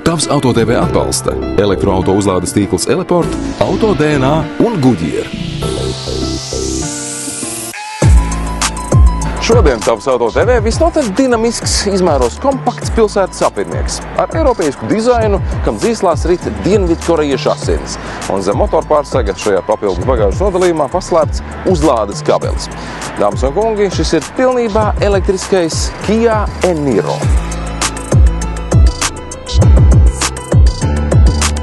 Tavs AutoTV atbalsta elektroauto uzlādes tīkls Eleport, Auto DNA un Goodyear. Šodien Tavs AutoTV visnotaļ dinamisks, izmēros kompakts pilsētas apviennieks ar eiropeisku dizainu, kam dzīslās rit dienvidkorejiešu asinis. Un zem motorpārsega šajā papildus bagāžas nodalījumā paslēpts uzlādes kabelis. Dāmas un kungi, šis ir pilnībā elektriskais Kia e-Niro.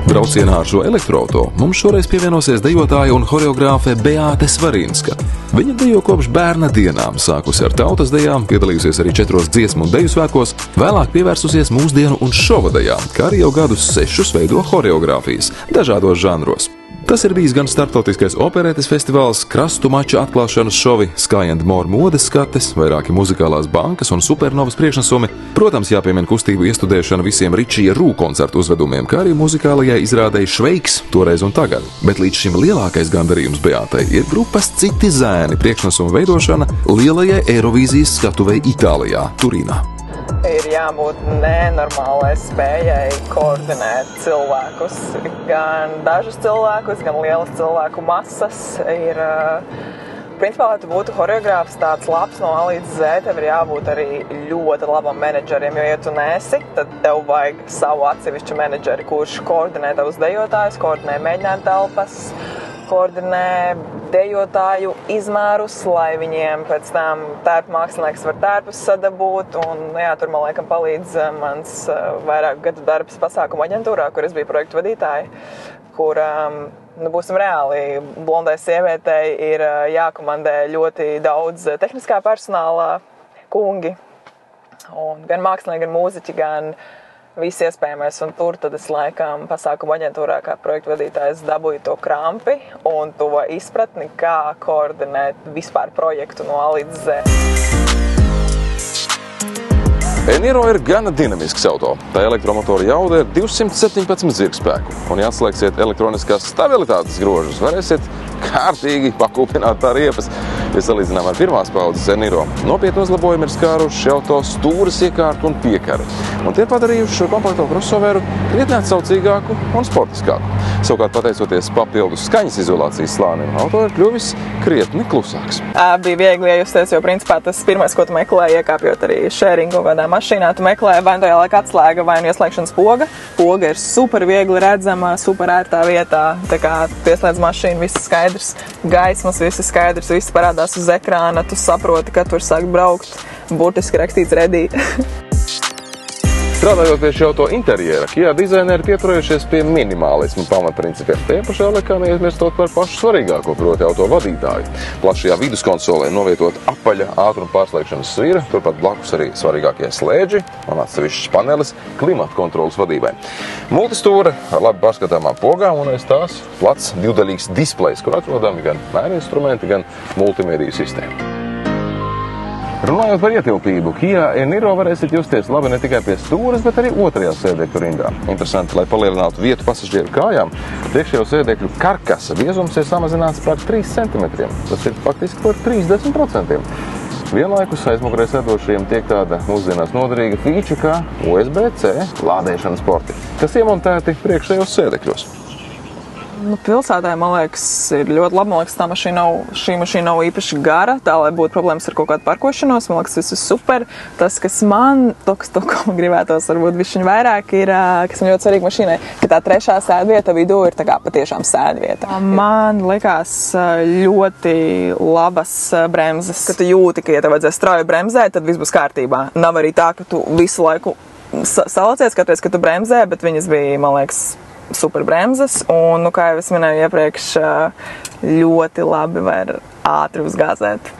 Braucienā ar šo elektroauto mums šoreiz pievienosies dejotāja un horeogrāfe Beāte Svarinska. Viņa dejo kopš bērna dienām, sākusi ar tautas dejām, piedalījusies arī 4 dziesmu un deju svētkos, vēlāk pievērsusies mūsdienu un šova dejām, kā arī jau gadus 6 veido horeogrāfijas dažādos žanros. Tas ir bijis gan starptautiskais operētes festivāls, krastu mača atklāšanas šovi, Sky and More modes skates, vairāki muzikālās bankas un supernovas priekšnesumi, protams jāpiemina kustību iestudēšana visiem Ričija Rū koncertu uzvedumiem, kā arī muzikālajai izrādēji Šveiks toreiz un tagad. Bet līdz šim lielākais gandarījums Beātei ir grupas Citi zēni priekšnesumu veidošana lielajai Eirovīzijas skatuvei Itālijā, Turīnā. Ir jābūt nenormālai spējai koordinēt cilvēkus, gan dažus cilvēkus, gan lielas cilvēku masas. Principā, lai tu būtu horeogrāfs tāds labs no A līdz Z, tev ir jābūt arī ļoti labam menedžerim, jo, ja tu nesi, tad tev vajag savu atsevišķu menedžeri, kurš koordinē tavus dejotājus, koordinē mēģinājumu telpas, koordinē dejotāju izmērus, lai viņiem pēc tam tērpu mākslinieks var tērpus sadabūt. Un, jā, tur man laikam palīdz mans vairāku gadu darbs pasākumu aģentūrā, kur es biju projektu vadītāja, kur, būsim reāli, blondai sievietei ir jākomandē ļoti daudz tehniskā personālā kungi, un gan mākslinieki, gan mūziķi, gan viss iespējamais, un tur tad es laikam pasākumu aģentūrā kā projektu vadītājs dabūju to krampi un to izpratni, kā koordinēt vispār projektu no A līdz Z. e-Niro ir gana dinamisks auto. Tā elektromotora jauda ir 217 zirgspēku, un ja atslēgsiet elektroniskās stabilitātes grožus, varēsiet kārtīgi pakūpināt tā riepas. Ja salīdzinām ar pirmās paudzes e-Niro, nopietni uzlabojumi ir skāruši auto stūres iekārtu un piekari, un tie padarījuši šo kompakto crossoveru krietni atsaucīgāku un sportiskāku. Savukārt, pateicoties papildus skaņas izolācijas slānim, auto ir kļuvis krietni klusāks. Bija viegli iejusties, jo principā tas pirmais, ko tu meklē, iekāpjot arī sharingu kādā mašīnā, tu meklē vai nu jāliek atslēga vai nu ieslēgšanas poga. Poga ir super viegli redzama, super ērtā vietā, tā kā pieslēdz mašīnu, viss skaidrs, gaismas, viss skaidrs, viss parādās uz ekrāna, tu saproti, ka tur sāk braukt, burtiski rakstīts ready. Strādājot pie šī auto interjera, Kia dizaineri pieturējušies pie minimālismu pamatprincipiem, tie pašā laikā neaizmirstot par pašu svarīgāko, proti auto vadītāju. Plašajā viduskonsolē novietot apaļa ātruma pārslēgšanas svira, turpat blakus arī svarīgākie slēdži un atsevišķs panelis klimata kontrolas vadībai. Multistūre ar labi pārskatāmām pogām un aiz tās plats divdaļīgs displejs, kur atrodami gan mēra instrumenti, gan multimediju sistēma. Runājot par ietilpību, Kia e-Niro varēsiet justies labi ne tikai pie stūres, bet arī otrajā sēdekļu rindā. Interesanti, lai palielinātu vietu pasažieru kājām, priekšējo sēdekļu karkasa biezums ir samazināts par 3 cm. Tas ir faktiski par 30%. Vienlaikus aizmugurē sēdošajiem tiek tāda mūsdienās noderīga fīča kā USB-C lādēšanas porti, kas iemontēti priekšējos sēdekļos. Pilsētā, man liekas, ir ļoti labi. Man liekas, šī mašīna nav īpaši gara, tā, lai būtu problēmas ar kaut kādu parkošanos. Man liekas, viss ir super. Tas, kas man, to, ko gribētos varbūt bišķiņ vairāk, ir, kas man ļoti svarīgi mašīnai, ka tā trešā sēdvieta vidū ir tā kā patiešām sēdvieta. Man likās ļoti labas bremzes, ka tu jūti, ka, ja tev vajadzēs strauji bremzēt, tad viss būs kārtībā. Nav arī tā, ka tu visu laiku salācies, katreiz, kad tu bremzē, bet viņas bija, man liekas, super bremzes, un, kā jau es minēju iepriekš, ļoti labi var ātri uzgāzēt.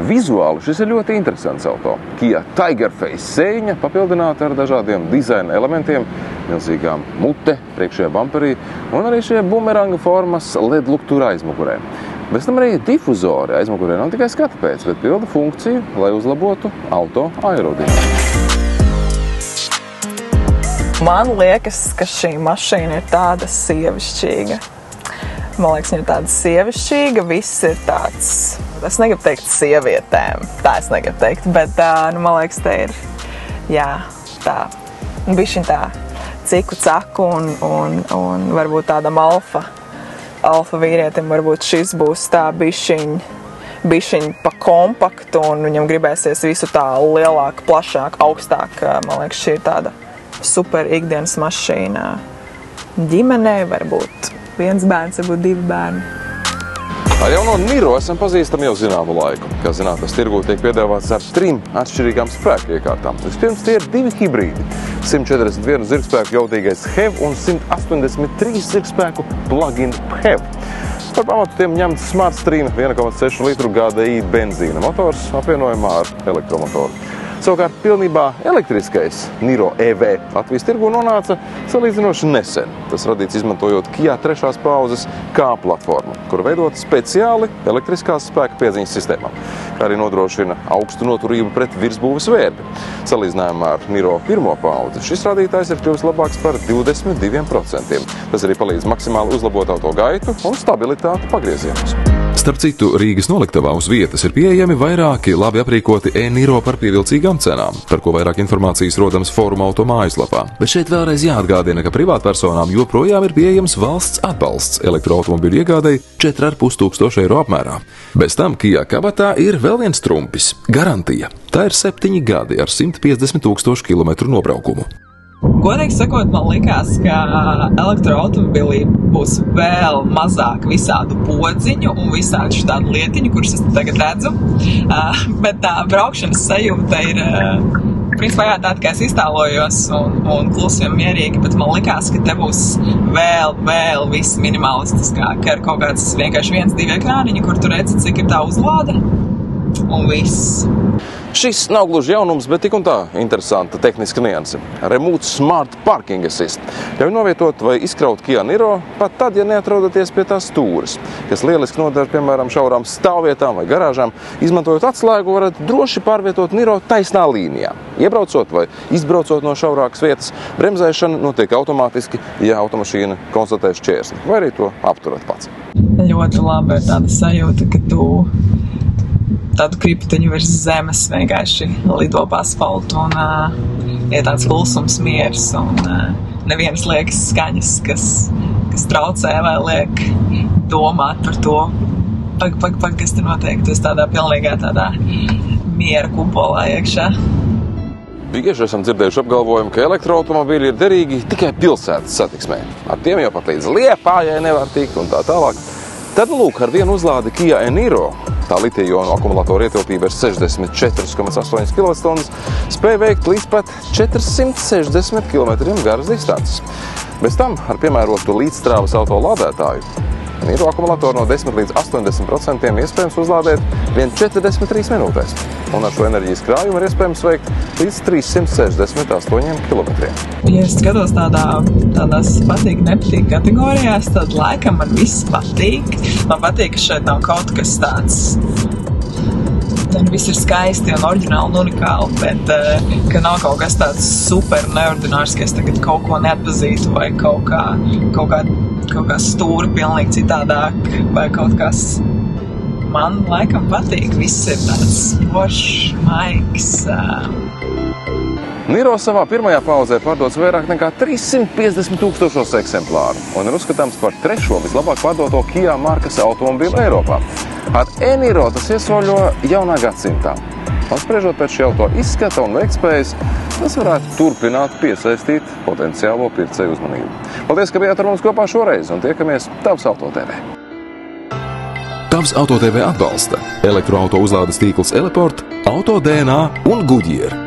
Vizuāli šis ir ļoti interesants auto. Kia Tigerface sēņa papildināta ar dažādiem dizaina elementiem, milzīgām mute, priekšējā bumperī un arī šie bumeranga formas LED luktūra aizmugurē. Bez tam arī difuzori aizmugurē nav tikai skata pēc, bet pilda funkciju, lai uzlabotu auto aerodinamiku. Man liekas, ka šī mašīna ir tāda sievišķīga. Man liekas, viņa ir tāda sievišķīga, viss ir tāds, es negribu teikt sievietēm, tā es negribu teikt, bet man liekas, te ir, jā, tā, bišķiņ tā ciku caku un varbūt tādam alfa vīrietim varbūt šis būs tā bišķiņ pa kompaktu un viņam gribēsies visu tā lielāk, plašāk, augstāk. Man liekas, šī ir tāda super ikdienas mašīna ģimenē, varbūt viens bērns, varbūt 2 bērni. Ar jauno Niro esam pazīstami jau zināmu laiku. Kā zinātnes tirgū tiek piedāvāts ar 3 atšķirīgām spēku iekārtām. Vispirms tie ir 2 hibrīdi. 141 zirgspēku jautīgais HEV un 183 zirgspēku plug-in PHEV. Par pamatu tiem ņemts Smartstream 1,6 litru GDI benzīna motors apvienojumā ar elektromotoru. Savukārt pilnībā elektriskais Niro EV Latvijas tirgū nonāca salīdzinoši nesen. Tas radīts izmantojot Kia 3. paudzes K platformu, kur veidota speciāli elektriskās spēka piedziņas sistēmām, kā arī nodrošina augstu noturību pret virsbūves vērbi. Salīdzinājumā ar Niro 1. paudzi šis rādītājs ir kļuvis labāks par 22%. Tas arī palīdz maksimāli uzlabot auto gaitu un stabilitāti pagriezienos. Starp citu, Rīgas noliktavā uz vietas ir pieejami vairāki labi aprīkoti e-Niro par pievilcīgām cenām, par ko vairāk informācijas rodams Fóruma Auto mājaslapā. Bet šeit vēlreiz jāatgādina, ka privātpersonām joprojām ir pieejams valsts atbalsts elektroautomobiļu iegādei 4,5 eiro apmērā. Bez tam Kia kabatā ir vēl viens trumpis – garantija. Tā ir 7 gadi ar 150,000 kilometru nobraukumu. Godīgi sakot, man likās, ka elektroautomobilī būs vēl mazāk visādu podziņu un visādu tādu lietiņu, kuras es tagad redzu. Bet tā braukšanas sajūta ir principā tāda, kā es iztēlojos un klusi un mierīgi, bet man likās, ka te būs vēl viss minimalistiskāk, ar kaut kāds vienkārši 1-2 ekrāniņi, kur tu redzi, cik ir tā uzlāde un viss. Šis nav gluži jaunums, bet tik un tā interesanta tehniska nianse. Remote Smart Parking Assist ļauj novietot vai izkraut Kia Niro pat tad, ja neatrodaties pie tās stūres, kas lieliski noder, piemēram, šaurām stāvvietām vai garāžām. Izmantojot atslēgu, varat droši pārvietot Niro taisnā līnijā. Iebraucot vai izbraucot no šaurākas vietas, bremzēšana notiek automātiski, ja automašīna konstatē šķērsli, vai arī to apturat pats. Ļoti labi ir tāda sajūta, ka tu tādu kriptiņu virs zemes vienkārši lido pa asfaltu un ir tāds klusums miers un nevienas liekas skaņas, kas traucē vai liek domāt par to, kas te notiek. Tu esi tādā pilnīgā tādā miera kupolā iekšā. Bieži esam dzirdējuši apgalvojumu, ka elektroautomobīļi ir derīgi tikai pilsētas satiksmē. Ar tiem jau pat līdz Liepājai nevar tikt un tā tālāk. Tad, lūk, ar vienu uzlādi Kia e-Niro, tā litija-ionu akumulātoru ietilpība ir 64,8 kWh, spēja veikt līdz pat 460 km garas distances. Bez tam, ar piemērotu līdzstrāvas auto lādētāju, Niro akumulātoru no 10 līdz 80% iespējams uzlādēt vien 43 minūtēs. Un ar šo enerģijas krājumu ir iespējams veikt līdz 368 km. Ja es skatos tādās patīk-nepatīk kategorijās, tad laikam man viss patīk. Man patīk, ka šeit nav kaut kas tāds. Viss ir skaisti un oriģināli un unikāli, bet ka nav kaut kas tāds super neordinārs, ka es tagad kaut ko neatpazītu vai kaut kā stūri pilnīgi citādāk vai kaut kas. Man laikam patīk, viss ir tāds foršs, maigs. Niro savā pirmajā paudzē pārdots vairāk nekā 350,000 eksemplāru un ir uzskatāms par 3. vislabāk pārdoto Kia markas automobīlu Eiropā. Ar e-Niro tas iesoļo jaunā gadsimtā. Un spriežot pēc šī auto izskata un veiktspējas, tas varētu turpināt piesaistīt potenciālo pircēju uzmanību. Paldies, ka bijāt ar mums kopā šoreiz un tiekamies Tavs Auto TV. Tavs Auto TV atbalsta elektroauto uzlādes tīkls Eleport, Auto DNA un Goodyear.